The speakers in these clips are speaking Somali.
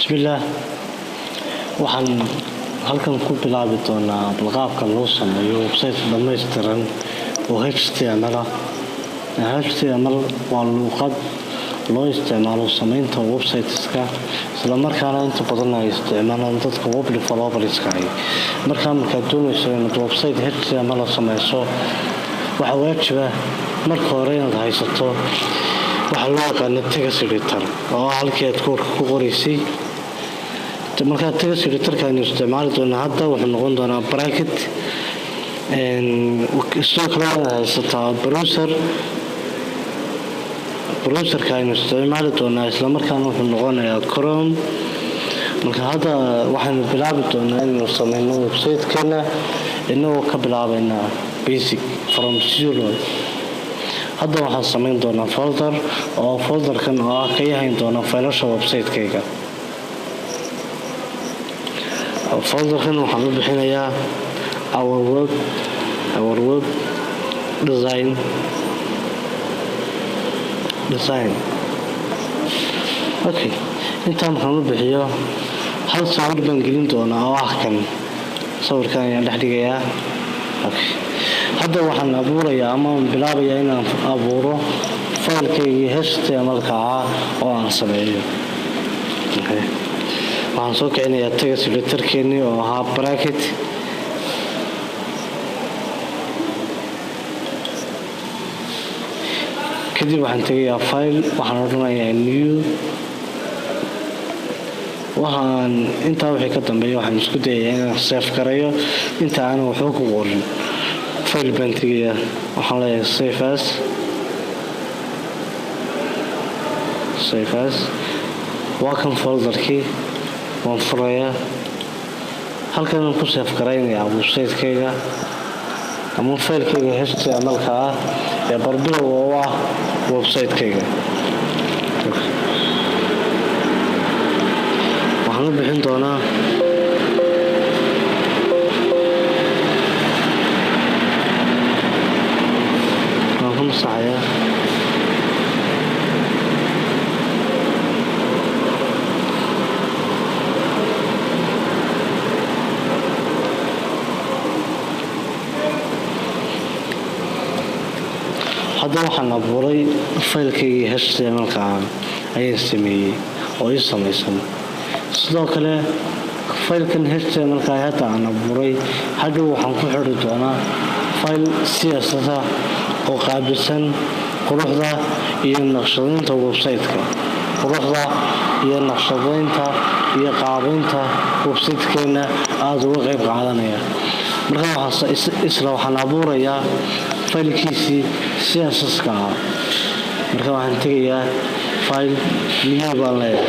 bismillaah waxaan halkan ku bilaabi doonaa balqaabka loo sameeyo website dhammaystiran oo HTML ah. HTML waa luuqad loo isticmaalo samaynta websiteska isla markaana inta badan ay isticmaalaan dadka web developerska ah. Markaad doonayso inaad website HTML sameyso waxaa waajib ah marka hore inaad haysato waxa loo yaqaan text editor oo halkii aad ku qoraysay. marka text editor-ka aynu isticmaali doonaa hadda wuxuu noqon doonaa bracket sidoo kale waxaad haysataa browserka aynu isticmaali doonaa isla markaana wuxuu noqonayaa Chrome. marka hadda waxaanu bilaabi doonaa inaynu sameyno website-keena inagoo ka bilaabayna basic from zero. hadda waxaan sameyn doonaa folder oo folderkan oo ah ka yahayn doona faylasha website-kayga. folderkan waxaan u bixinayaa our web design. okay intaan waxaan u bixiyo hal sawir baan gelin doonaa oo ah kan sawirkan ayaan dhex dhigayaa. okay hadda waxaan abuurayaa ama bilaabayaa inaan abuuro faylkaygii HTML-ka ah oo aan sameeyo. waxaan soo kicinayaa text editor-keennii oo ahaa bracket. kadib waxaan tegayaa file waxaan odhanayaa new. waxaan intaa wixii ka dambeeya waxaan isku dayayaa inaan save gareeyo inta aanan waxba ku qorin. file baan tegayaa waxaan leeyahay save as. waa kan folderkii waan furayaa halkan ku save garaynayaa website-kayga ama faylkayga HTML-ka ah ee barbilowga oo ah website-kayga. waxaan u bixin doonaa waan ku masaxayaa hadda waxaan abuuray faylkaygii HTML-ka ayaan sameeyey oo ii samaysan. sidoo kale faylkan HTML-ka hadda aan abuuray hadhow waxaan ku xidhi doonaa fayl CSS ah oo qaabilsan quruxda iyo naqshadaynta website-ka. quruxda iyo naqshadaynta iyo qaabaynta website-keena aada uga qayb qaadanaya. marka waxaan abuurayaa faylkiisii CSS-ka ah. marka waxaan tegayaa file new baan leeyahay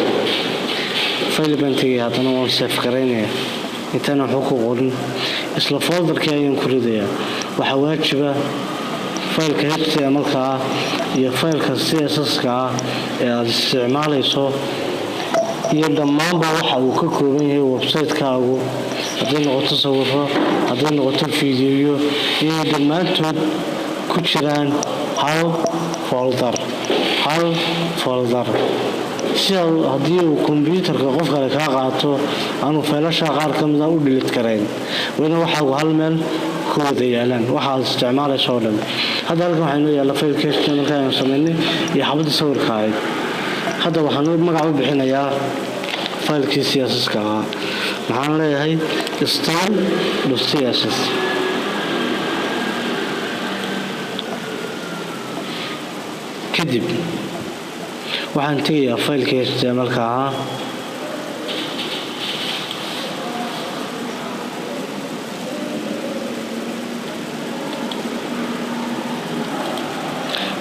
file baan tegayaa haddana waan save garaynayaa intaan waxba ku qorin isla folderkii ayaan ku ridayaa. waxaa waajiba faylka HTML-ka ah iyo faylka CSS-ka ah ee aad isticmaalayso iyo dhammaanba waxa uu ka kooban yahay website-kaagu hadday noqoto sawirro hadday noqoto fiidiyoyo inay dhammaantood ku jiraan hal folder si haddii uu kombiyuutarka qof kale kaa qaato aanu faylasha qaar ka mida u dhilid karayn wayna waxaagu hal meel ku wada yaalaan waxa aad isticmaalayso oo dhan. hadda halkan waxaa inoo yaalla faylka HTML-ka ayaan sameynay iyo xabadii sawirka ahayd. hadda waxaan magac u bixinayaa faylkii CSS-ka ahaa. maxaan leeyahay style.css. kadib waxaan tegayaa faylkii HTML-ka ahaa.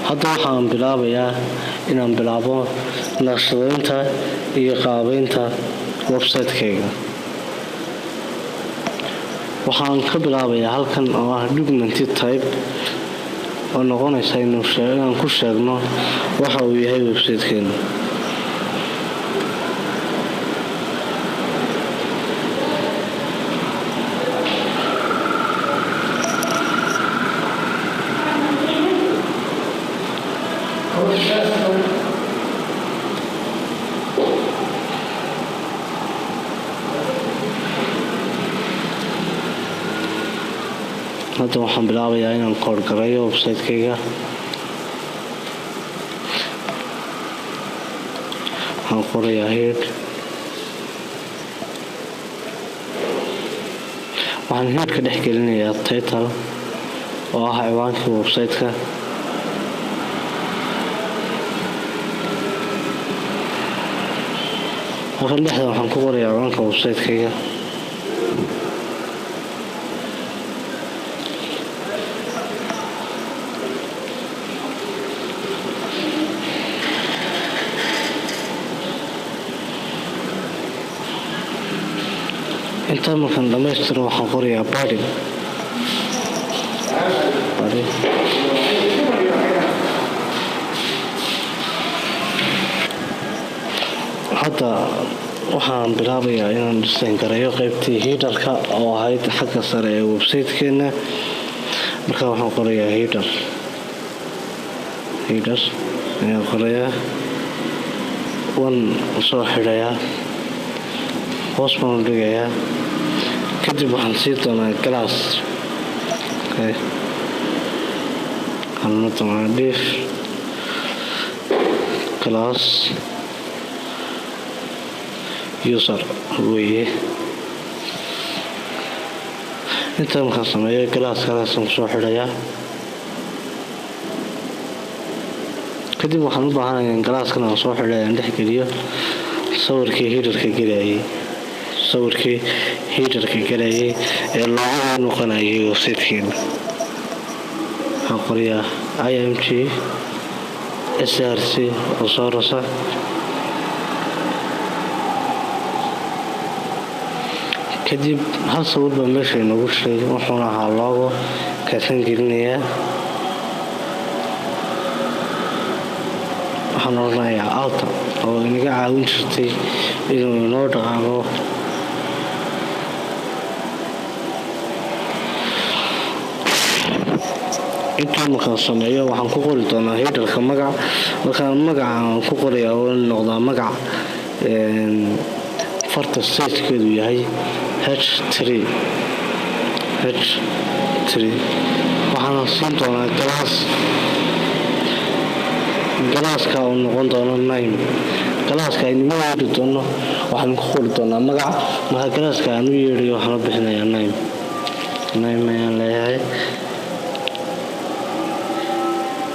hadda waxaan bilaabayaa inaan bilaabo naqshadaynta iyo qaabaynta website-kayga. waxaan ka bilaabayaa halkan oo ah document type oo noqonaysa inaan ku sheegno waxa uu yahay website-keena. hadda waxaan bilaabayaa inaan koor garayo website-kayga. waxaan qorayaa head. waxaan headka dhex gelinayaa title oo ah ciwaankii website-ka. halkan dhexda waxaan ku qorayaa ciwaanka website-kayga. intaa markaan dhammaystiro waxaan qorayaa body. hadda waxaan bilaabayaa inaan design gareeyo qaybtii headerka oo ahayd xagga sare ee website-keena. markaa waxaan qorayaa header ayaan qorayaa. waan soo xidhayaa, hoos baan u dhigayaa. kadib waxaan sii doonaa glass. kalmadana div glass user weeye. intaa markaan sameeyo glasskaasaan kusoo xidhayaa. kadib waxaan u baahanayaa in glasskan aan soo xidhay aan dhex geliyo sawirkii headerka galayay ee loogu noqonayay website-keena. waxaan qorayaa img src oo soo rasa. kadib hal sawir baa meesha inoogu jiray, wuxuuna ahaa loogo. kaasaan gelinayaa. waxaan oranayaa alta oo inaga caawin jirtay inuu inoo dhaqaaqo. intaa markaan sameeyo waxaan ku qori doonaa headerka magac. markaan magacaan ku qorayaa oo noqdaa magac farta sizekeedu yahay h3. waxaana siin doonaa galaaska oo noqon doono name. galaaska aynu yeedhi doono waxaan ku qori doonaa magac. markaa galaaska aan u yeedhayo waxaan u bixinayaa name ayaan leeyahay.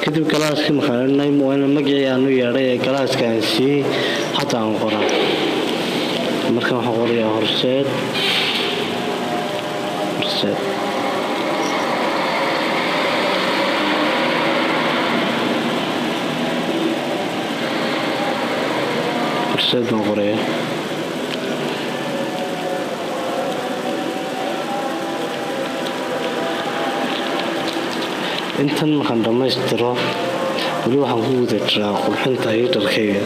kadib galaaskii markaan name waa ina magacii aan u yeedhay ee galaaska aan siiyey hadda aan qoraa. marka waxaan qorayaa horseed. baan qorayaa. intan markaan dhammaystiro weli waxaan ku guda jiraa qurxinta headerkayga.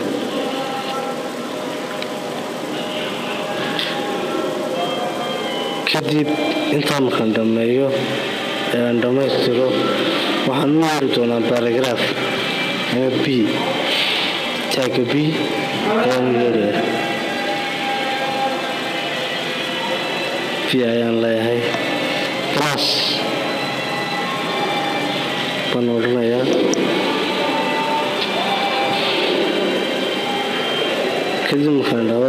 kadib intaa markaan dhammeeyo ee aan dhammaystiro waxaan u yeeri doonaa paragraph ama b. taaga b ayaan u yeerayaa. b ayaan leeyahay. class baan odhanayaa. kadib markaan dhaho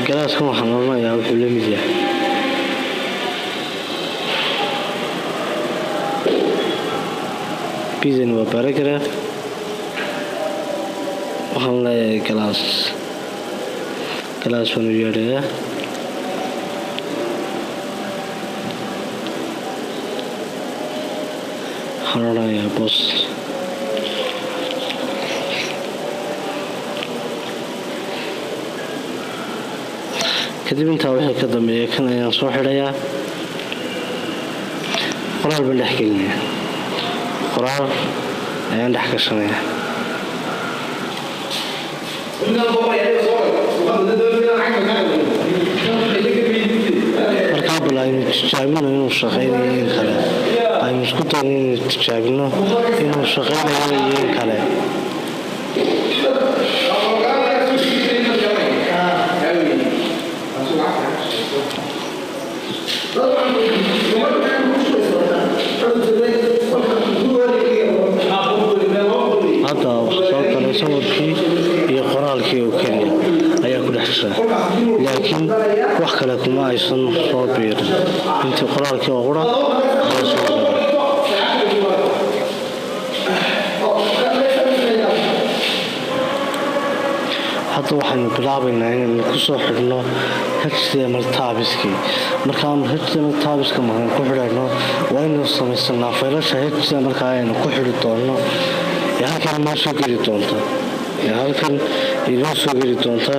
galaaskan waxaan odhanayaa wuxuu la mid yahay. bdan waa paragraph. waxaan leeyahay galaas baan u yeedhayaa. waxaan odhanayaa post. kadib intaa wixii ka dambeeya kan ayaan soo xidhayaa. qoraal baan dhex gelinayaa. qoraal ayaan dhex gashanayaa. markaa bal aynu tijaabino inuu shaqaynayo in kale. aynu isku dayno inuu tijaabino inuu shaqaynayo iyo in kale. Thank you. gashaa laakiin wax kale kuma aysan soo biirin intii qoraalkii oo qura ayaa soo galay. hadda waxaynu bilaabaynaa inaynu ku soo xidhno HTML taabiskii. markaan HTML taabiska markaan ku xidhayno waa inaynu samaysanaa faylasha HTML-ka aynu ku xidhi doonno ee halkan inoo soo geli doonta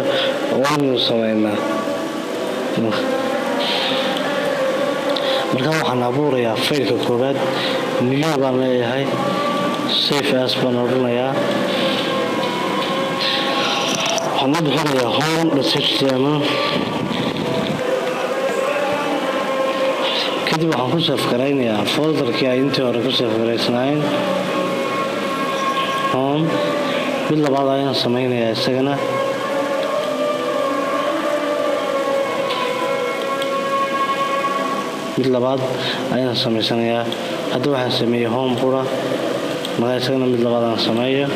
waa inaynu samaynaa. markaan waxaan abuurayaa faylka koowaad new baan leeyahay, save as baan odhanayaa, waxaan u bixinayaa home.html. kadib waxaan ku safgaraynayaa folderkii ay intii hore ku safgaraysnaayeen home. mid labaad ayaan samaynayaa isagana samaysanayaa. hadda waxaan sameeyey home qura, markaa isagana mid labaad aan sameeyo.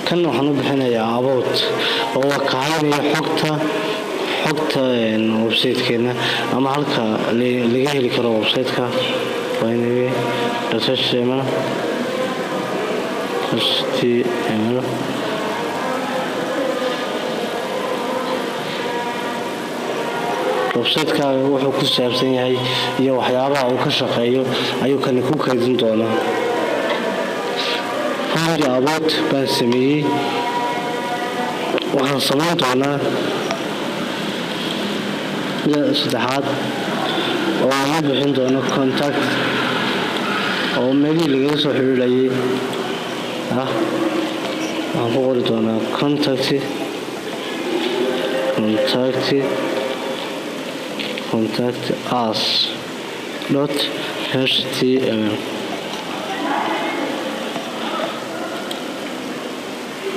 kan waxaan u bixinayaa about oo waa kacaynaya xogta websitekeena ama halka laga heli karo websiteka. html websitekaga wuxuu ku saabsan yahay iyo waxyaabaha uu ka shaqeeyo ayuu kani ku kaydin doonaa. about baan sameeyey. waxaan samayn doonaa saddexaad oo aan u bixin doono contact oo meelihii lagaga soo xiriirayay waxaan ku qori doonaa contact us.html.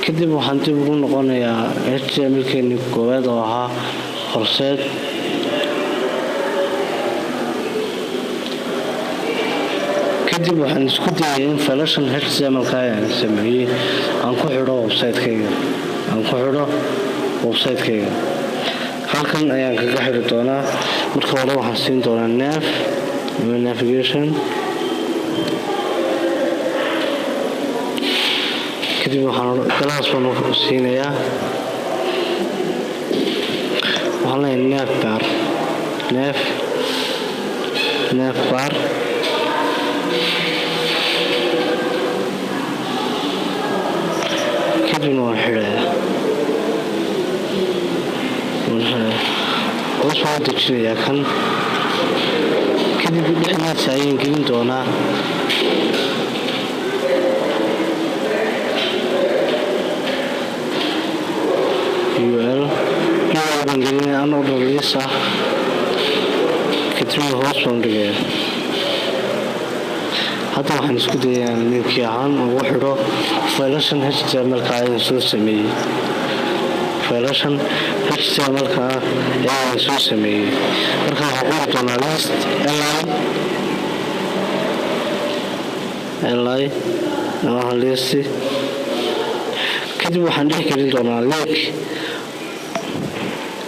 kadib waxaan dib ugu noqonayaa HTML-keeni koowaad oo ahaa horseed. kadib waxaan isku dayay in faylashan HTML-ka aan sameeyey aan ku xidho website-kayga. halkan ayaan kaga xidhi doonaa. marka hore waxaan siin doonaa navigation. kadib waxaan galaas baan siinayaa. waxaan leeyahay navbar. kadibna waan xidhayaa. hoos waan u dejinayaa kan. kadib dhexdiisa ayaan gelin doonaa baan gelinaya anoo dhaliis ah. kadibna hoos baan dhigayaa. hadda waxaan isku dayayaa linkii ahaan ugu xidho faylashan HTML-ka ayaan soo sameeyey. marka waxaan qori doonaa list li. kadib waxaan dhex gelin doonaa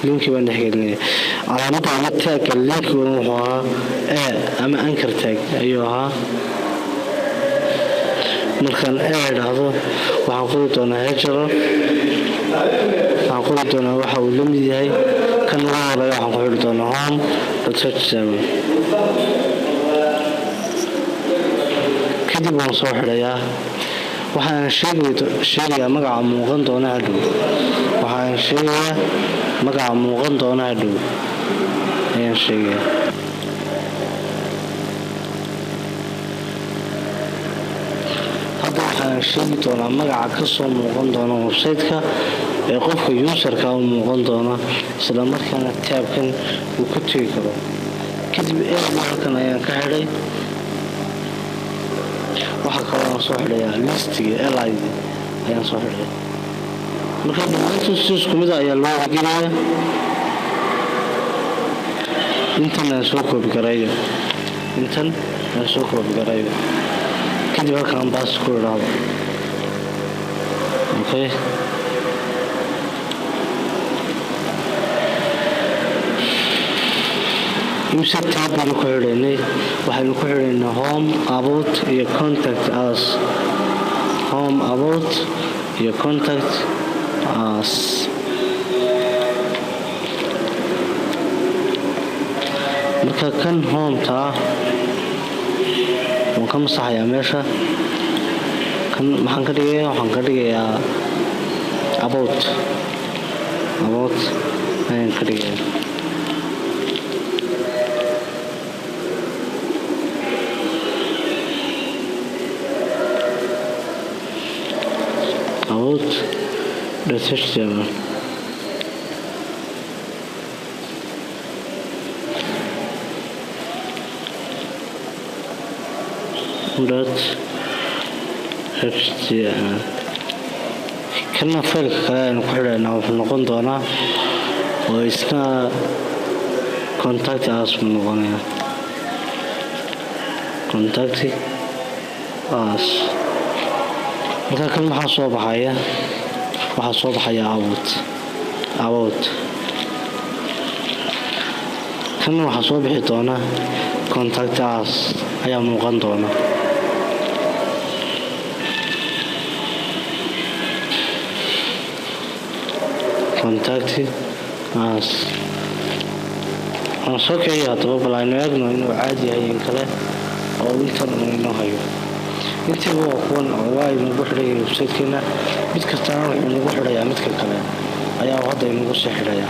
linki baan dhex gelinaya. calaamada ama taagga linkiga wuxuu ahaa ama anchor tag ayuu ahaa. markaan idhaahdo waxaan qori doonaa hejaro. waxaan qori doonaa waxa uu la mid yahay kan ugu horeeya. waxaan ku xidhi doonaa home.html. kadib waan soo xidhayaa. waxaan sheegayaa magaca muuqan doona hadhow. ayaan sheegayaa. hadda waxaan sheegi doonaa magaca kasoo muuqan doona websiteka ee qofka userka u muuqan doona, isla markaana taabkan uu ku tegi karo. kadib halkan ayaan ka xidhay. waxaa kaloo aan soo xidhayaa listiga ayaan soo xidhay. marka dhammaantood si isku mid ayaa loo wargelinayaa. intan aan soo koobi garayo. kadib halkaan baas ku idhaahdo. okay imsa tab baan ku xidhnay waxaan ku xidhnay home about iyo contact us home about iyo contact us marka kan home ta waan ka masaxayaa meesha kan maxaan ka dhigayaa about ayaan ka dhigayaa about .html .html kana faylka kale aynu ku xidhaynaa wuxuu noqon doonaa oo isna contact us buu noqonayaa contact us marka kan waxaa soo baxaya about kan waxaa soo bixi doona contact us ayaa muuqan doona contact us aan soo kiciyo haddaba bal aynu eegno inuu caadi yahay in kale oo intan inoo hayo intii waa kuwan waa inagu xidhaya websitekeena mid kastana wuxuu nagu xidhayaa midka kale ayaa hadda inagu sii xidhaya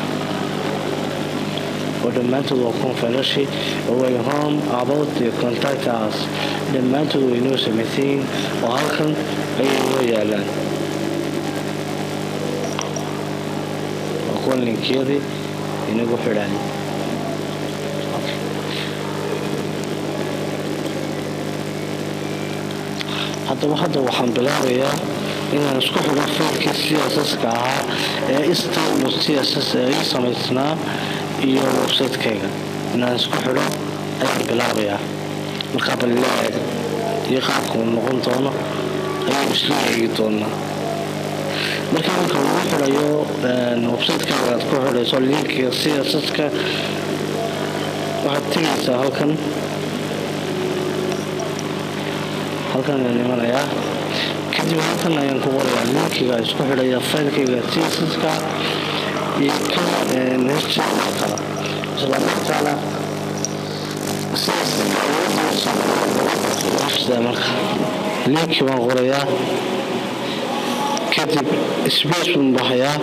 oo dhammaantood waa kuwan faylashii oo way home about iyo contact us dhammaantood way inoo samaysayiin oo halkan ayay inoo yaalaan waa kuwan linkiyadii inagu xidhaya hadda waxaan bilaabayaa inaan isku xidho faylkii CSS-ka ahaa ee style CSS ee ii samaysnaa iyo website-kayga inaan isku xidho ayaan bilaabayaa markaa balleeg iyo qaabka uu noqon doono ayaan isla eegi doonaa markaa marka lagu xidhayo website-kaaga aad ku xidhayso linkiga CSS-ka waxaad tegaysaa halkan ayaan imanayaa kadib halkan ayaan ku qorayaa linkiga isku xidhaya faylkayga CSS-ka iyo kan HTML-ka isla markaana marka linki baan qorayaa kadib space baan baxayaa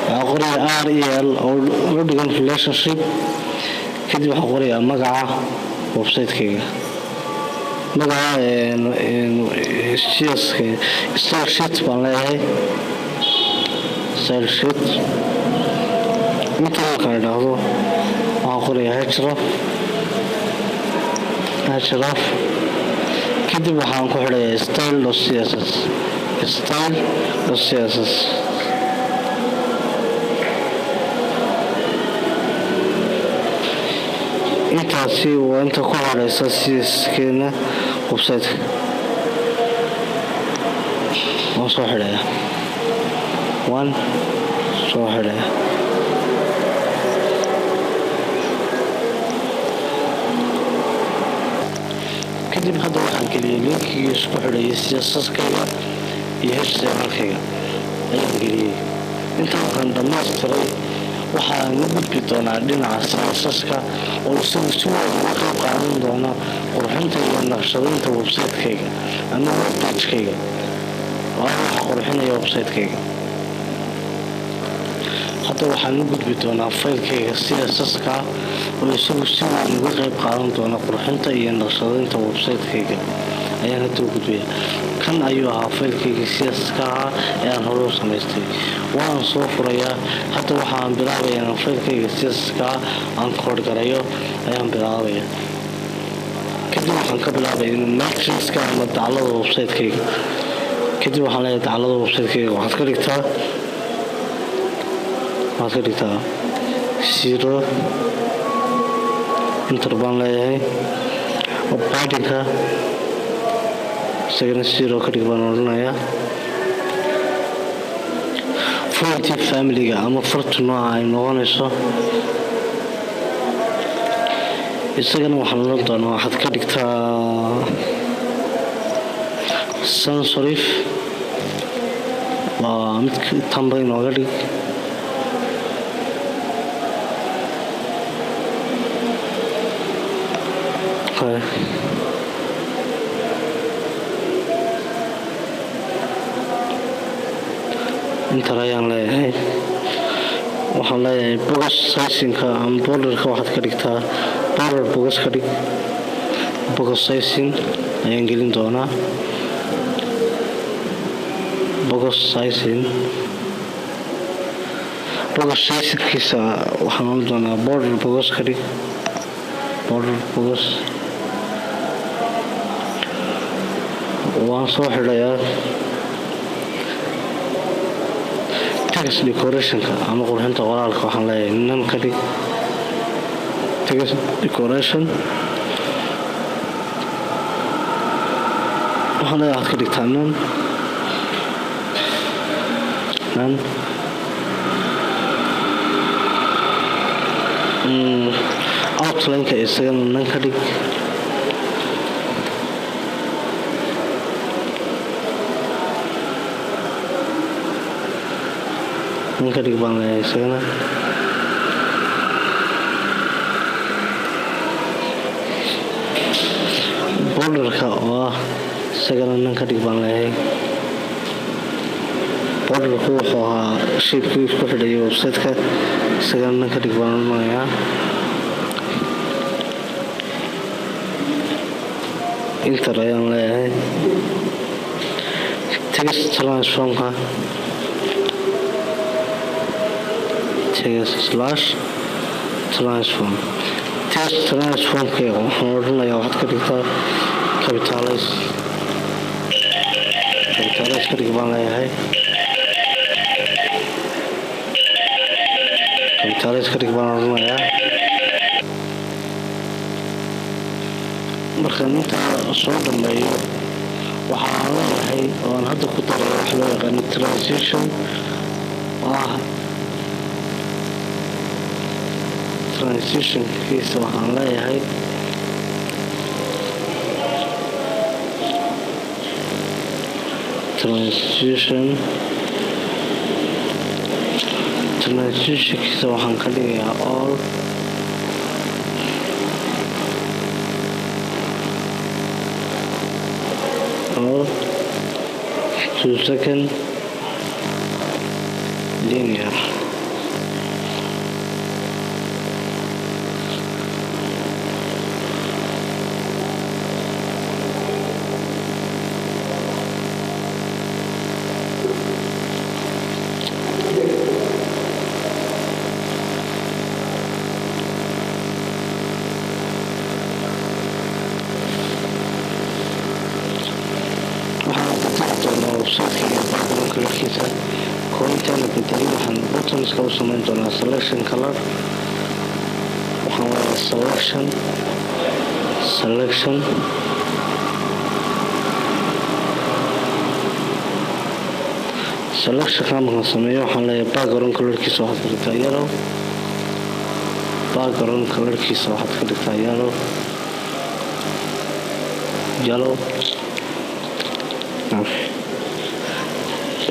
waxaan qorayaa rel oo u dhigan relationship kadib waxaan qorayaa magaca website-kayga magaca style sheet baan leeyahay style sheet inta kala dhahdo waxaan qorayaa href kadib waxaan ku xidhayaa style.css intaasi waa inta ku xidhaysa CSS-keena website-ka waan soo xidhaya kadib hadda waxaan geliyay linkigii isku xidhayay CSS-kayga iyo HTML-kayga ayaan geliyey intaan waxaan dhamaystiray waxaan u gudbi doonaa dhinaca CSS-ka oo isagu si weyn uga qayb qaadan doona qurxinta iyo naqshadaynta website-kayga ama webpage-kayga waxa qurxinaya website-kayga hadda waxaan u gudbi doonaa faylkayga CSS-ka oo isagu si weyn uga qayb qaadan doona qurxinta iyo naqshadaynta website-kayga ayaan hadda u gudbaya kan ayuu ahaa faylkayga CSS-ka ahaa ee aan hore u samaystay waan soo furayaa hadda waxaan bilaabayaa inaan faylkayga CSS-ka aan koodhgarayo ayaan bilaabaya kadib waxaan ka bilaabaya inuu matrix-ka ama daclada website-kayga kadib waxaan leeyahay daclada website-kayga waxaad ka dhigtaa 0 inter baan leeyahay padding-ka isagana 0 ka dhig baan odhanayaa fonti family-ga ama farta nooca ay noqonayso isagana waxaan la doonaa waxaad ka dhigtaa sans serif waa mid tanba inooga dhig inta ayaan leeyahay waxaan leeyahay box sizing-ka ama borderka waxaad ka dhigtaa border box ka dhig box sizing ayaan gelin doonaa box sizing-kiisa waxaan oran doonaa border box ka dhig border box waan soo xidhayaa text decoration-ka ama qurxinta qoraalka waxaan leeyahay nan ka dhig text decoration waxaan leeyahay waxaad ka dhigtaa nan outline-ka isagana nan ka dhig ninka dhig baan leeyahay isagana borderka oo ah isagana ninka dhig baan leeyahay borderku wuxuu ahaa shaybkii isku xidhaya website-ka isagana ninka dhig baan leeyahay inter ayaan leeyahay text transform-ka /transform text transform-ka waxaan odhanayaa waxaad ka dhigtaa capitalize ka dhig baan leeyahay capitalize ka dhig baan odhanayaa markaan intaa soo dhameeyo waxaan leeyahay oan hadda ku daray wax loo yaqaano transition oo ah transition-kiisa waxaan leeyahay transition-kiisa waxaan ka dhigayaa all 2-second linear buttons-ka u samayn doonaa selection color waxaan leeyahay selection selectionka markaan sameeyo waxaan leeyahay background colorkiisa waxaad ka dhigtaa yellow background colorkiisa waxaad ka dhigtaa yellow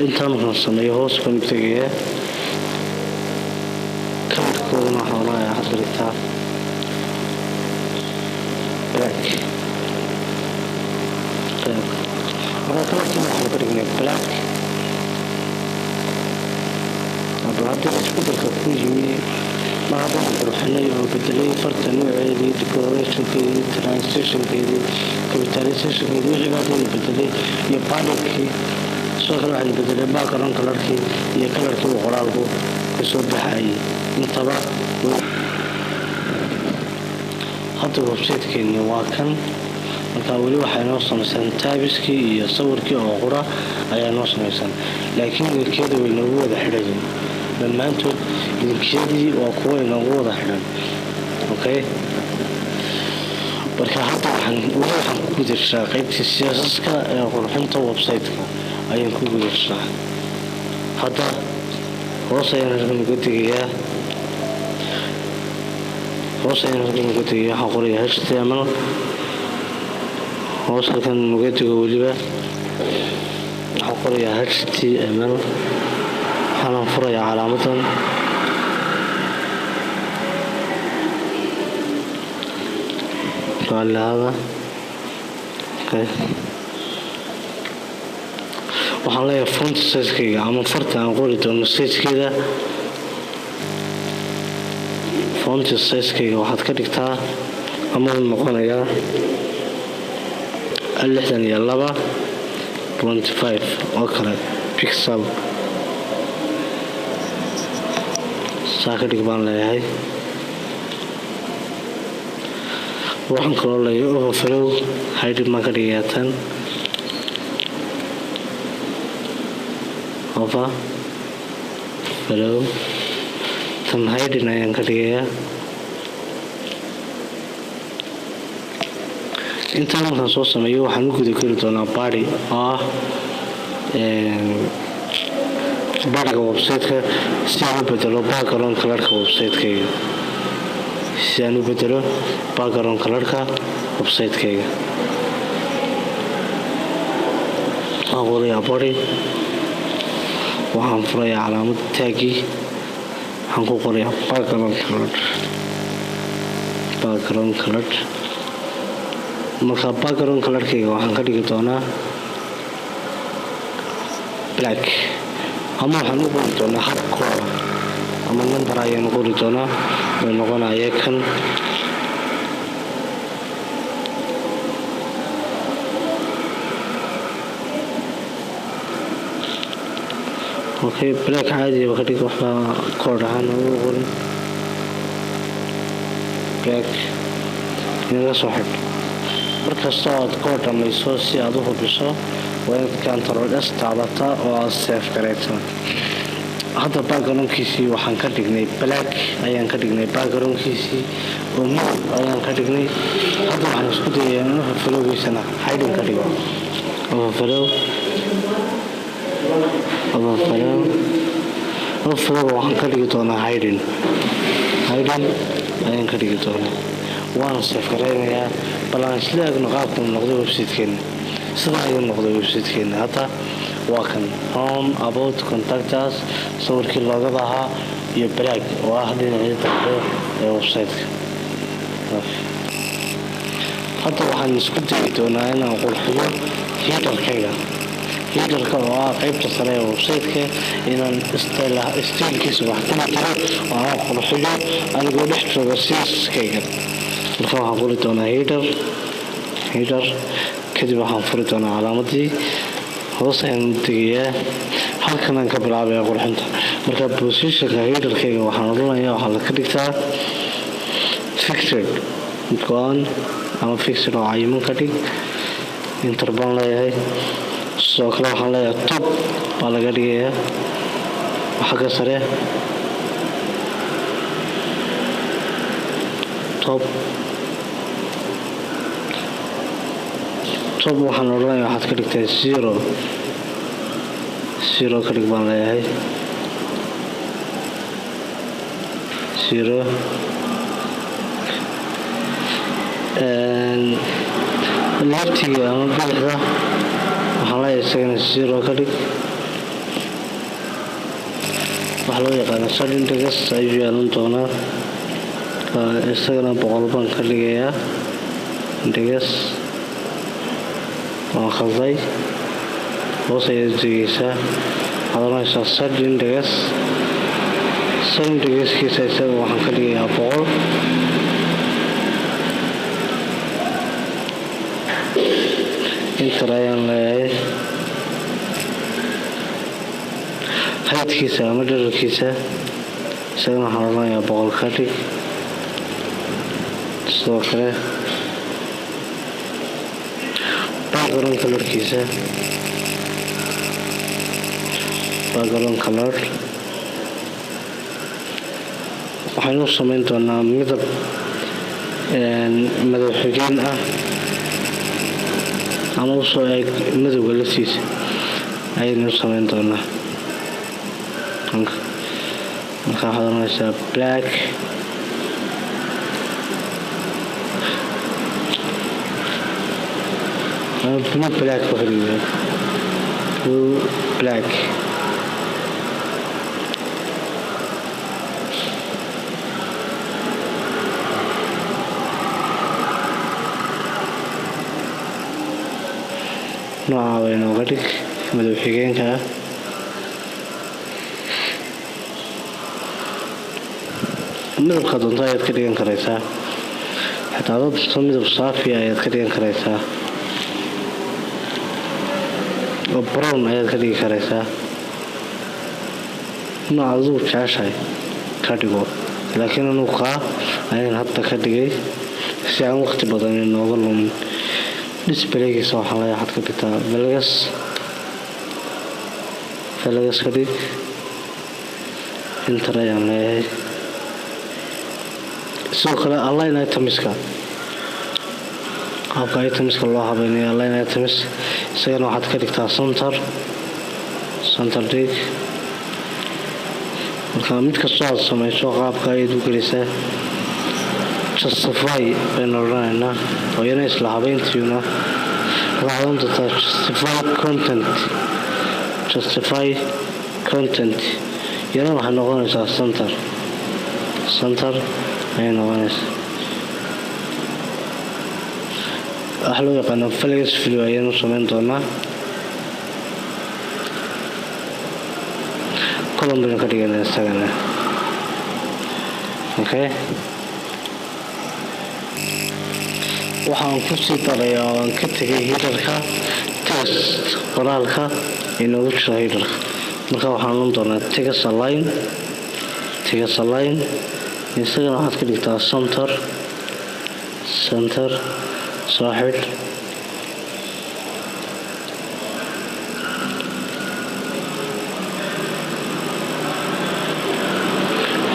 intaan markaan sameeyo hoos baan u tegayaa kalarkoodana waxaan leeyahay waxaad ka dhigtaa black markaa kalarkiina waxaan ka dhignay black haddii isbedelka ku yimi mar haddaan qurxinay oo bedelay farta nooceedii decorationkeedii transitionkeedii capitalizationkeedii wixii baa dhan bedelay iyo paddingkii sidoo kale waxaan bedelay background colorkii iyo kalarkii uu qoraalku ka soo baxayay intaba hadda website-keeni waa kan markaa weli waxay noo samaysan taabiskii iyo sawirkii oo qura ayaa noo samaysan laakiin linkiyada way noogu wada xidhayin dhammaantood linkiyadii waa kuwa inoogu wada xidhan okay marka hadda waxaan ku gudarshaa qaybtii siyaasaska ee qurxinta website-ka ayaan ku gudarshaa hadda hoos ayaan halkan uga tegayaa waxaan qorayaa HTML hoos halkan uga tego weliba waxaan qorayaa HTML waxaan furayaa calaamadan lahada waxaan leeyahay font size-kayga ama farta aan qori doono size-keeda font size-kayga waxaad ka dhigtaa ama uu noqonayaa 62.5 oo kale pixel saa ka dhig baan leeyahay waxaan kaloo leeyahay overflow hiding baan ka dhigayaa tan overflow tan hiding ayaan ka dhigayaa intaan markaan soo sameeyo waxaan u guda geli doonaa body oo ah bariga website-ka si aan u bedelo background color-ka website-kayga waxaan qorayaa body waxaan furayaa calaamad taagi waxaan ku qorayaa background color marka background color-kayga waxaan ka dhigi doonaa black ama waxaan u qori doonaa hab kooda ama number ayaan qori doonaa oo noqonaya kan okay black caadi waa ka dhig waxba kood ahaan ugu qorin black inaga soo xidh markasta aad kood dhamayso si aad u hubiso waa inaad Ctrl S taabataa oo aad save garaysaa hadda backgroundkiisii waxaan ka dhignay black ayaan ka dhignay backgroundkiisii oo madow ayaan ka dhignay hadda waxaan isku dayayaa in overflowgiisana hiding ka dhigo overflow waxaan ka dhigi doonaa hiding ayaan ka dhigi doonaa waan save garaynayaa bal aan isla eegno qaabka uu noqdo website-keena sida ayuu noqday website-keena hadda waa kan home about contact us sawirkii loogada ahaa iyo black oo ah dhinacii dambe ee website-ka hadda waxaan isku dayi doonaa inaan qurxiyo header-ka oo ah qaybta sare ee website-ka inaan stylekiisa wax ka tiro oo aan qurxiyo anigoo dhex jooga CSS-kayga marka waxaan qori doonaa header kadib waxaan furi doonaa calaamadii hoos ayaan u tegayaa halkan aan ka bilaabaya qurxinta marka positionka header-kayga waxaan odhanayaa waxaa la ka dhigtaa fixed go-an ama fixed oo cayiman ka dhig inter baan leeyahay sidoo kale waxaan leeyahay top baa laga dhigayaa xagga sare top waxaan odhanayaa waxaad ka dhigtaa zero ka dhig baan leeyahay zero leftiga ama bidixda waxaan leeyahay isagana zero ka dhig waxa loo yaqaana sal index ayuu yeelan doonaa isagana 100 baan ka dhigayaa index waan khalday hoos ayaad tegeysaa waxaad oranaysaa sal indexkiisa isaga waxaan ka dhigayaa 100 inter ayaan leeyahay haydkiisa ama dherarkiisa isagana waxaan oranayaa 100 ka dhig sidoo kale background colorkiisa background color waxaynu samayn doonaa midab madow xigeen ah ama usoo eeg madowga laftiisa ayaynu samayn doonaa markaa waxaad oranaysaa black blue black blue black nooca way nooga dhig madow xigeenka ah midabka doonto ayaad ka dhigan karaysaa xitaa dadka midab saafi ayaad ka dhigan karaysaa oo brown ayaad ka dhigi karaysaa nooca adigu jeceshahay ka dhigo laakiin anugu kaa ayaan hadda ka dhigay si aan waqti badan inooga lumin disbaleygiisa waxaa laga xad ka dhigtaa velgas ka dhig inter ayaan leeyahay sidoo kale align itemiska qaabka itemiska loo habeynaya align items isagana waxaad ka dhigtaa center dhig marka mid kastoo aad samayso qaabka ayaad u gelisaa justify baynu odhanaynaa oo iyana isla habeyntiina waxaad oran doontaa justify content iyana waxay noqonaysaa center ayay noqonaysaa waxa loo yaqaano velgas video ayaanu samayn doonaa column baynu ka dhiganaa isagana okay waxaan ku sii darayaa oo aan ka tegay headerka text qoraalka inoogu jiro headerka marka waxaan oran doonaa text align isagana waxaad ka dhigtaa center soo xidh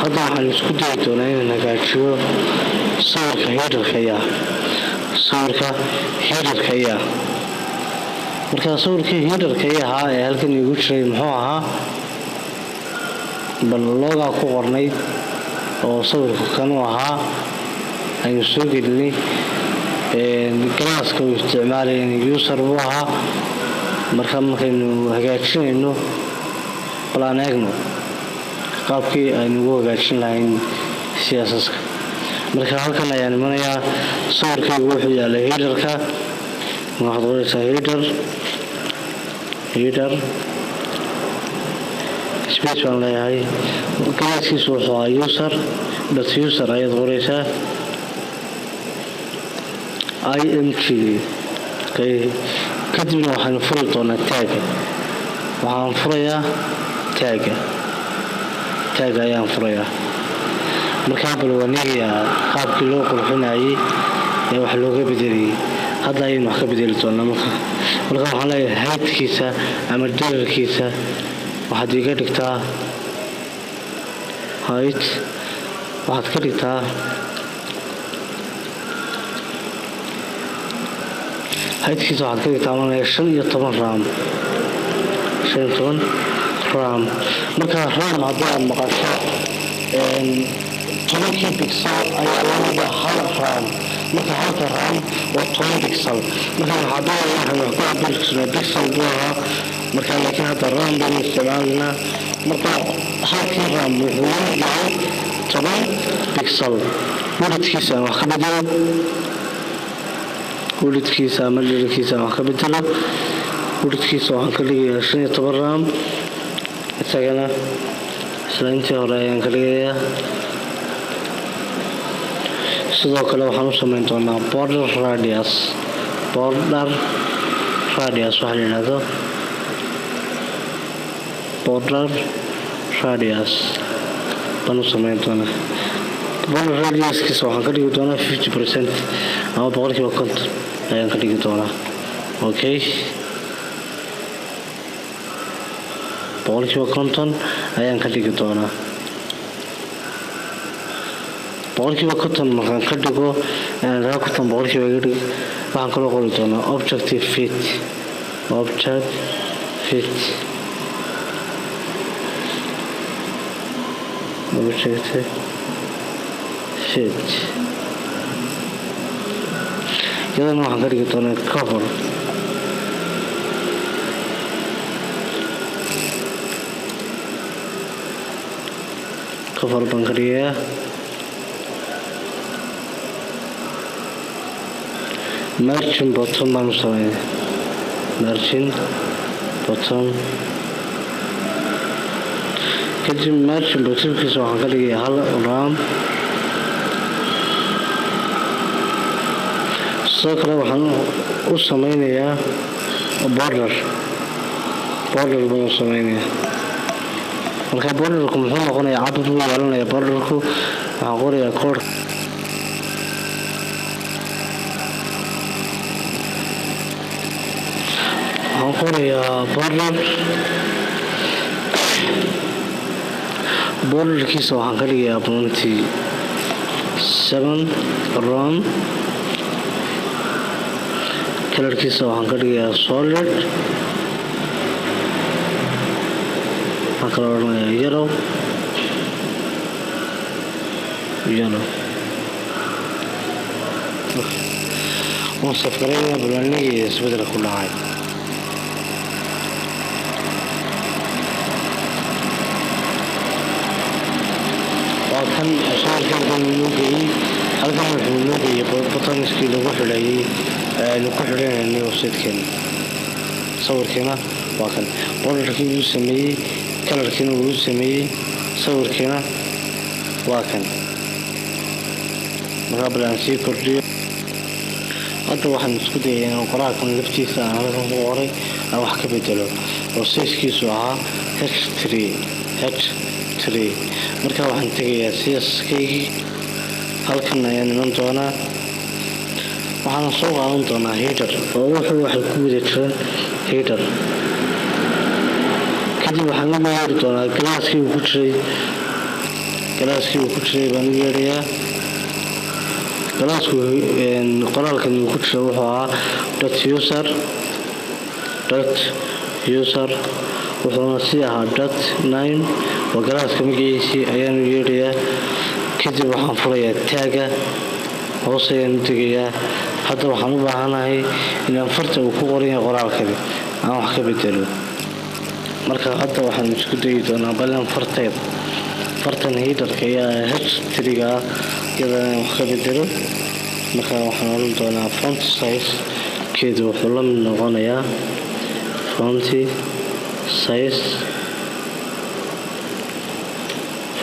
hadda waxaan isku dayi doonaa inaan hagaajiyo sawirka headerka ayaa markaa sawirkii headerka ahaa ee halkan iigu jiray muxuu ahaa bal loogaa ku qornayd oo sawirka kanuu ahaa aynu soo gelinay galaaska uu isticmaalayeen user buu ahaa marka markaynu hagaajinayno bal aan eegno qaabkii aynu ugu hagaajin lahayn CSS-ka marka halkan ayaan imanayaa sawirkaygu wuxuu yaalay headerka waxaad qoraysaa header space baan leeyahay galaaskiisu wuxuu ahaa user ayaad qoraysaa img kadibna waxaanu furi doonaa waxaan furayaa taaga ayaan furayaa markaa bal waanigayaa qaabkii loo qurxinayay ee wax looga bedelayay hadda ayaynu wax ka bedeli doonaa marka waxaan leeyahay haydkiisa ama dherarkiisa waxaad iga dhigtaa hayd waxaad ka dhigtaa haydkiisa waxaad ka dhigtaa manaya 15 ram marka ram haddii aad maqasho 10 pixel ayaa lamida hal ram marka halka ram waa 10 pixel marka waxaad leeyahay wax ku cabiri karnaa pixel buu ahaa marka laakiin hadda ram baynu isticmaalinaa marka halkii ram wuxuu leeyahay 10 pixel muradkiisa wax ka bedelo ولدkiisa ama dherarkiisa wax ka bedelo ولدkiisa waxaan ka dhigayaa 15 ram isagana isla intii hore ayaan ka dhigayaa sidoo kale waxaan u samayn doonaa border radius waxa la yidhaahdo border radius baan u samayn doonaa border radiuskiisa waxaan ka dhigi doonaa 50% ama 50% ayaan ka dhigi doonaa okay 50% ayaan ka dhigi doonaa 50% markaan ka dhigo waxaan kaloo qori doonaa objective fit objective sheet iyadana waxaan ka dhigi doonaa cover baan ka dhigayaa margin bottom baan u sameynaya margin bottom kadib margin bottomkiisa waxaan ka dhigayaa hal ram sidoo kale waxaan u sameynayaa border baan u sameynayaa marka borderku muxuu noqonayaa cabir buu yeelanayaa borderku waxaan qorayaa code waxaan qorayaa borderkiisa waxaan ka dhigayaa 7 ram kalarkiisa waxaan ka dhigayaa solid waxaan kala odhanayaa yellow waan safgaraynayaa balwaanigii isbedel ku dhacay waa kan sawirkan inoo geeyey halkan wuxuu inoo geeyey botoniskii lagu xidhayay aynu ku xidhanayno websitekeena sawirkiina waa kan borderkii uu sameeyey kalarkiina uu sameeyey sawirkiina waa kan markaa balaan sii kordhiyo hadda waxaan isku dayay inaan qoraalkan laftiisa aan halkan ku qoray aan wax ka bedelo oo sizekiisu ahaa h3 markaa waxaan tegayaa siyaskaygii halkan ayaan iman doonaa waxaana soo qaadan doonaa header oo waxay ku wada jiraan header kadib waxaan u yeeri doonaa galaaskii uu ku jiray baan u yeerayaa galaasku qoraalkan uu ku jira wuxuu ahaa .user wuxuuna sii ahaa .name oo galaaska magaciisii ayaan u yeerayaa kadib waxaan furayaa taaga hoos ayaan u tegayaa hadda waxaan u baahanahay inaan farta uu ku qoran yahay qoraalkani aan wax ka bedelo marka hadda waxaan isku dayi doonaa balan fartan headerka ayaa h3ga iyadana wax ka bedelo marka waxaan oran doonaa font size keedu wuxuu la mid noqonayaa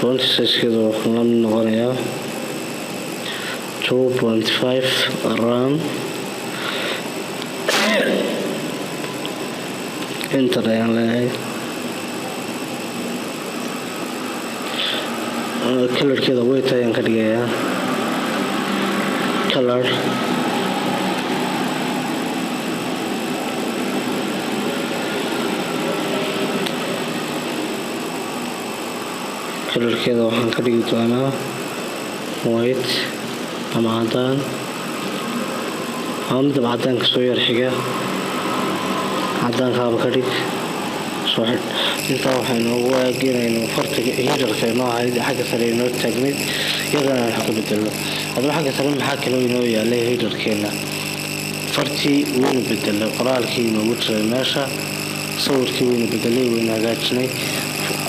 font sizekeedu wuxuu la mid noqonayaa 2.5 ram enter ayaan leeyahay kalarkeeda white ayaan ka dhigayaa color kalarkeeda waxaan ka dhigi doonaa white ama cadaan ama midab cadaanka soo yar xiga cadaankaaba ka dhig soo xidh intaa waxaynu ugu eeginayno fartiga headerka inoo ahayd xagga sare inoo taagnayd iyadana aan wax ka bedelno haddaba xagga sare maxaa kaloo inoo yaalay headerkeena fartii waynu bedelay qoraalkii inoogu jiray meesha sawirkii waynu bedelay waynu hagaajinay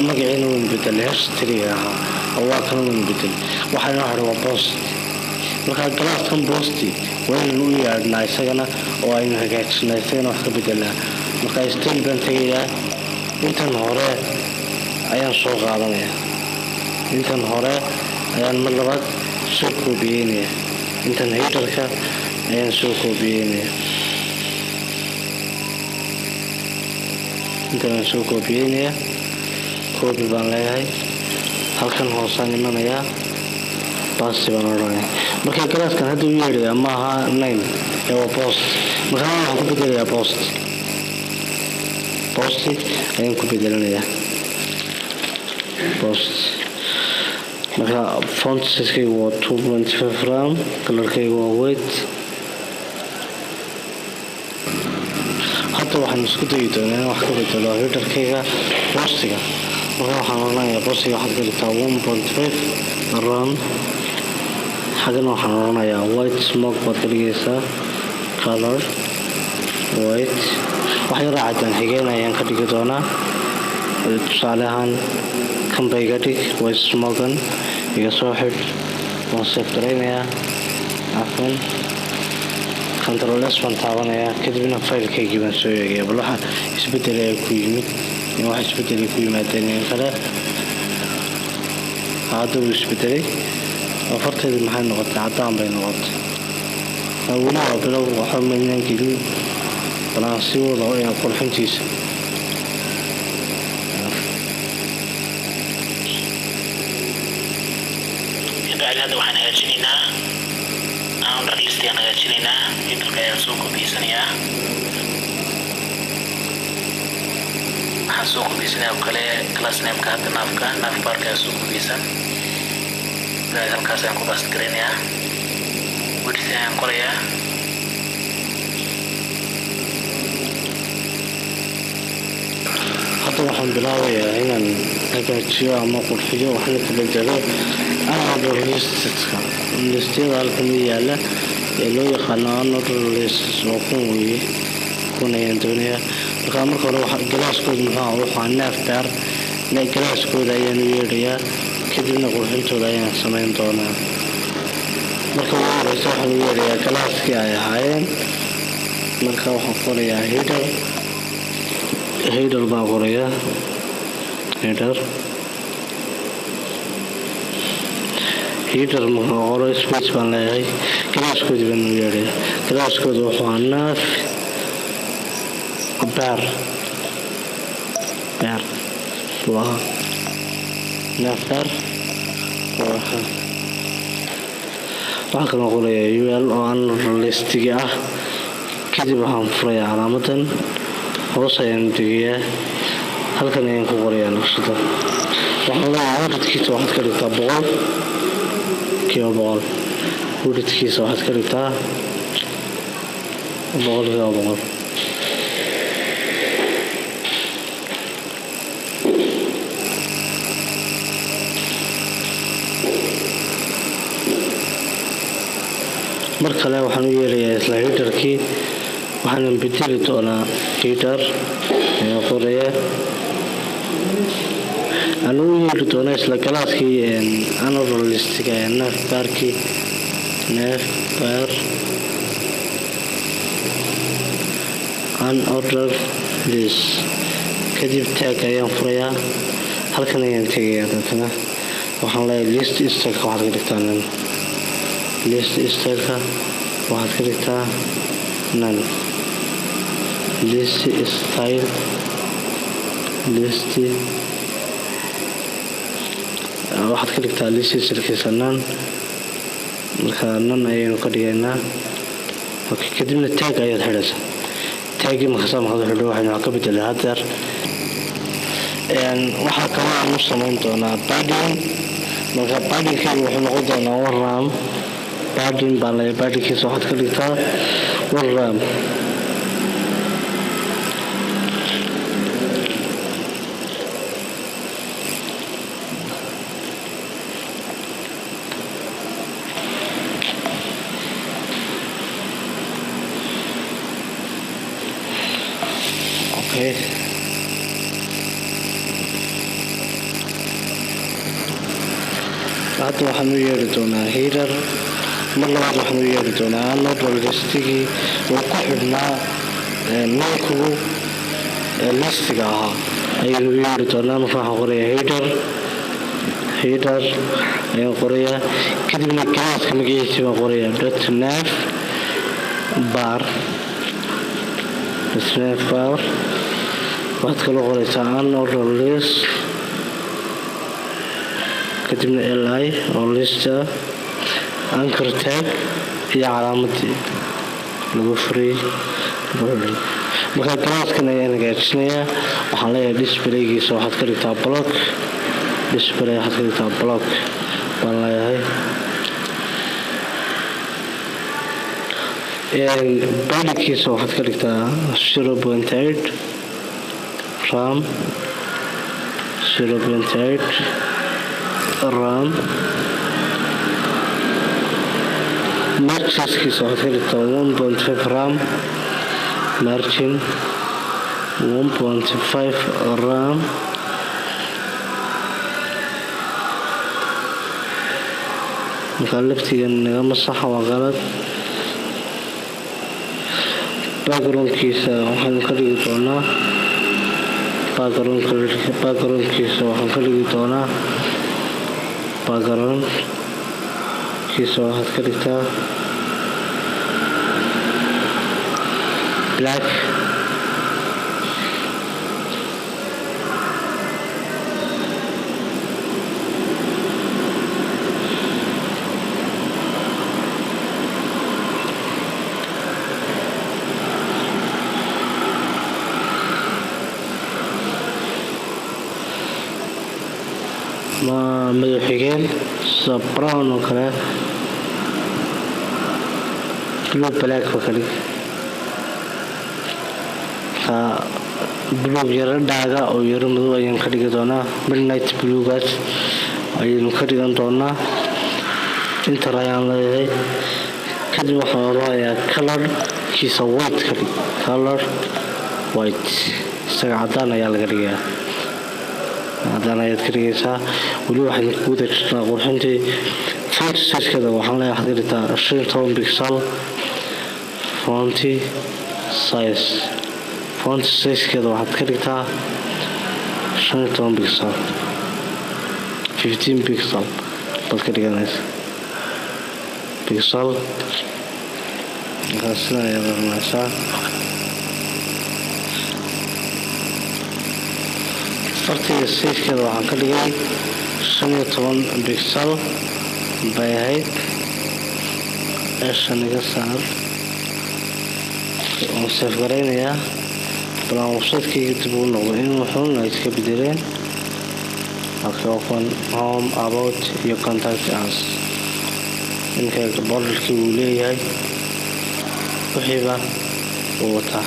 magaciina waynu bedelay h3 ahaa oo waa kana waynu bedelay waxaa inoo hadhay waa post markaa galaaskan boosti waynaynu u yeedhnaa isagana oo aynu hagaajinaa isagana wax ka bedelnaa markaa stil baan tegayaa intan hore ayaan soo qaadanayaa intan hore ayaan mar labaad soo koobiyeynayaa intan headerka ayaan soo koobiyeynayaa intan aan soo koobiyeynayaa koobi baan leeyahay halkan hoosaan imanayaa baasti baan odhanayaa marka galaaskan hadda u yeedhayaa ma aha 9 ee waa post markaa waxaan ku bedelayaa posti ayaan ku bedelanayaa post marka font size-kaygu waa 2.5 ram kalarkaygu waa white hadda waxaan isku dayi doonaa inaan wax ka bedelo headerkayga postiga waxaan oranayaa qosiga waxaad ka dhigtaa 1.5 ram. xagana waxaan oranayaa white smoke baad ka dhigaysaa color white. wax yar cadaan xigeen ayaan ka dhigi doonaa. tusaale ahaan kan bay iga dhig white smoken iga soo xidh. waan save garaynayaa afan control s baan taabanayaa. kadibna faylkaygii baan soo eegaya bal waxa isbedelaya ku yimid in wax isbedelay ku yimaadeen in kale. hadda wuu isbedelay afarteedii maxay noqotay cadaan bay noqotay. weli waa bilow waxa maynaan gelin balaan sii wado inaan qurxintiisa. هذا waxaan hagaajinaynaa under list ayaan hagaajinaynaa. intalka ayaan soo koobiyeysanaya. waxaan soo koobiyeysanaya oo kale class name-ka hadda nav barka ayaa soo koobiyeysan. halkaas ayaan ku baast garaynayaa. width ayaan qorayaa. hadda waxaan bilaabayaa inaan hagaajiyo ama qurxiyo waxna ka bedelo another listyada halkan yaala ee loo yaqaano another lists oo kun weeye. kun ayaan doonayaa. marka hore galaaskooda waxaa neef bear galaaskooda ayaan u yeedhayaa. kadibna qurxintooda ayaan samayn doonaa. marka ugu horeysa waxaan u yeedhayaa galaaskii ay ahaayeen. marka waxaan qorayaa header baan qorayaa. header marka qoro space baan leeyahay. galaaskoodii baan u yeedhayaa. galaaskooda wuxuu naaf bear waa naaf bear. waxaa kaloo qorayaa ul oo aan listiga ah. kadib waxaan furayaa calaamadan hoos ayaan degayaa. halkan ayaan ku qorayaa naqshada. waxaan leeyahay widthkiisa waxaad ka dhigtaa 100 widthkiisa waxaad ka dhigtaa 100. mar kale waxaan u yeelayaa isla headerkii. waxaan bedeli doonaa header ayaan qorayaa. aan u yeeli doonaa isla galaaskii another listiga neef bearkii neef bear unorder list. kadib tag ayaan furayaa. halkan ayaan tegayaa. dadna waxaan leeyahay list styleka waxaad ka dhigtaa nan. list styleka waxaad ka dhigtaa nan. list style waxaad ka dhigtaa list stylkiisa nan. marka nan ayaynu ka dhigaynaa. kadibna tag ayaad xidhaysaa. taagii markasaa maxaad xidho waxaynu ka bedelay hadeer. waxaa kaloo aan u samayn doonaa padding. marka paddingkayga wuxuu noqon doonaa 1 ram. padding baan leeyahay. paddingkiisa waxaad ka dhigtaa 1 ram. hadda waxaan u yeeri doonaa header. mar labaad waxaan u yeeri doonaa another listigii oo ku xidhnaa nalkugu listiga ahaa ayaan u yeeri doonaa. marka waxaan qorayaa header ayaan qorayaa. kadibna galaaska magaciisii baan qorayaa .nav bar. waxaad kaloo qoraysaa another list. kadibna li oo lista anchor tag iyo calaamadii lagu furay. marka galaaskan ayaan hagaajinayaa. waxaan leeyahay displaygiisa waxaad ka dhigtaa block. display waxaad ka dhigtaa block baan leeyahay. bandkiisa waxaad ka dhigtaa 0.8 ram 0.8 RAM. Marginskiisa waxaad ka dhigtaa 1.5 RAM. Margin 1.5 RAM. markaa laftigan nagama saxa waa qalad. backgroundkiisa waxaan ka dhigi doonaa backgroundkiisa waxaan ka dhigi doonaa backgroundkiisa waxaad ka dhigtaa black. madaxigeen sida brown oo kale blue black oo kale blue yaro dhaaga oo yaro madow ayaan ka dhigi doonaa. midnight bluegaas ayaynu ka dhigan doonaa. inter ayaan leeyahay. kadib waxaan odhanayaa colorkiisa white ka dhig. color white isaga cadaan ayaa laga dhigayaa. cadaan ayaad ka dhigaysaa. weli waxaan ku guda jirnaa qurxintii. font sizekeeda waxaan leeyahay waxaad ka dhigtaa 15 pixel. font sizekeeda waxaad ka dhigtaa 15 pixel. 15 pixel baad ka dhiganaysa pixel. markaa sidan ayaad oranaysaa. fartiga sizekeeda waxaan ka dhigay 15 pixel bay ahayd. meeshan iga saar waan save garaynayaa. balan website-kayga dib uu noqdo inuu xun ay iska bedeleen. open home about iyo contact us. inkayga borderkii uu leeyahay wixiiba uu wataa.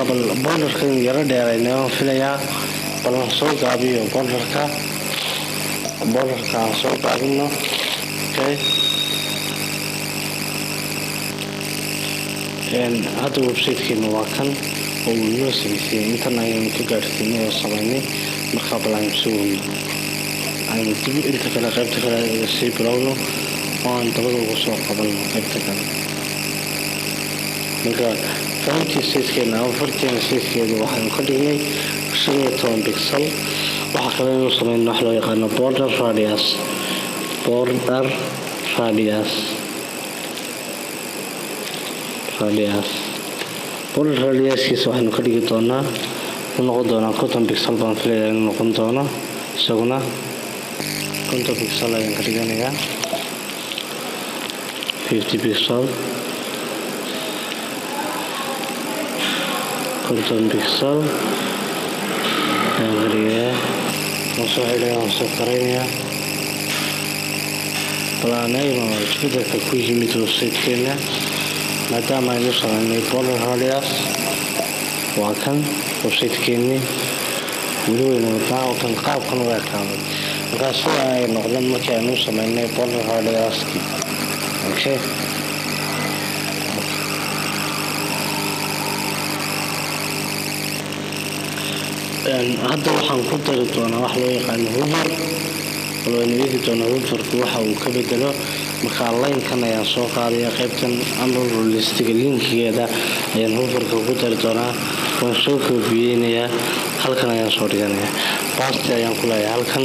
bal borderkan yaro dheerayna waan filayaa. balan soo gaabiyo borderka aan soo gaabino. hadda websitekeena waa kan oo uu noo samaysay. intan ayaynu ka gaarsiinay oo samaynay. markaa bal aynu soo weyno aynu dib inta kale qaybta kale sii bilowno oo aan dabada ugu soo qabanno qaybta kale. marka fartii sizekeeda waxaanu ka dhignay 15 pixel. waxaa kale inuu samayno wax loo yaqaano border radius. border radiuskiisa waxaynu ka dhigi doonaa noqon doonaa 50 pixel baan filayaa inuu noqon doono. isaguna 50 pixel ayaan ka dhiganayaa. 50 pixel 50 pixel ayaan ka dhigayaa. waan soo xidhaya waan soo qaraynayaa. balaanayno isbedelka ku yimid websitekeena maadaama aynu samaynay border radius. waa kan websitekeennii weli weynu wadnaa oo kan qaabkan u ekaaday. markaa sida ay noqdeen markii aynu samaynay border radiuskii. hadda waxaan ku dari doonaa wax loo yaqaano hover. waynu eegi doonaa hoverku waxa uu ka bedelo. markaa linekan ayaan soo qaadaya. qaybtan unroll listiga linkigeeda ayaan hoverka ku dari doonaa. waan soo koobiyeynayaa. halkan ayaan soo dhiganayaa. basti ayaan ku leeyahay halkan.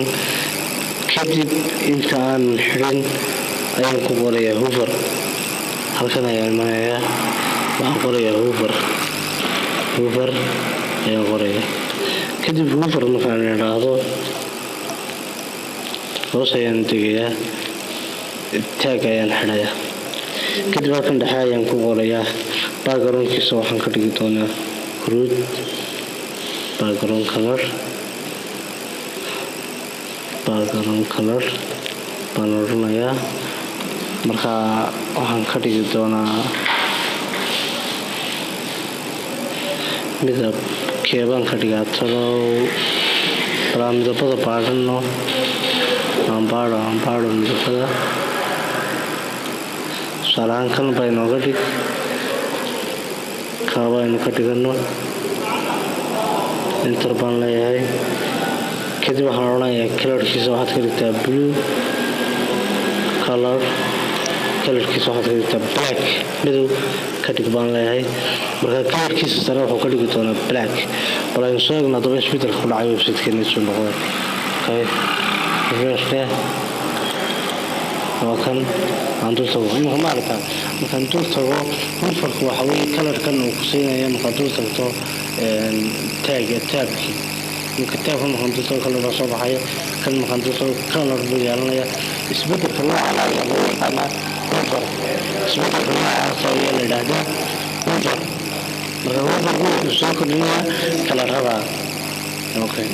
kadib inta aan xidhin ayaan ku qorayaa hover. halkan ayaan imanayaa. waxaan qorayaa hover ayaan qorayaa. kadib hover markaan idhaahdo hoos ayaan tegayaa. taag ayaan xidhayaa. kadib halkan dhexe ayaan ku qorayaa. backgroundkiisa waxaan ka dhigi doonaa root background color baan odhanayaa. markaa waxaan ka dhigi doonaa midab keebaan ka dhigaa talow balaa midabada baadhano aan baadho midabada tusaalahaan kan baa inooga dhig kaaba aynu ka dhigano inter baan leeyahay kadib waxaan odhanayaa kalarkiisa waxaad ka dhigtaa blue color kalarkiisa waxaad ka dhigtaa black madow ka dhig baan leeyahay marka kalarkiisa sare wuxuu ka dhigi doonaa black bal aynu soo eegno haddaba isbedelka ku dhacay websitekeena suu noqday refreshka waa kan aan dul tago imika maaragtaa markaan dul tago hofarka waxa weye kalarkan uu ku siinaya markaad dul tagto taabkii marka taabka markaan dul tago kalar baa soo baxaya kan markaan dul tago kalar buu yeelanaya isbedelka noocan ayaa loo yaqaanaa hofar isbedelka noocaas ayaa la yidhaahdaa hofar marka hofarku wuxuu soo kordhinayaa kalarada okay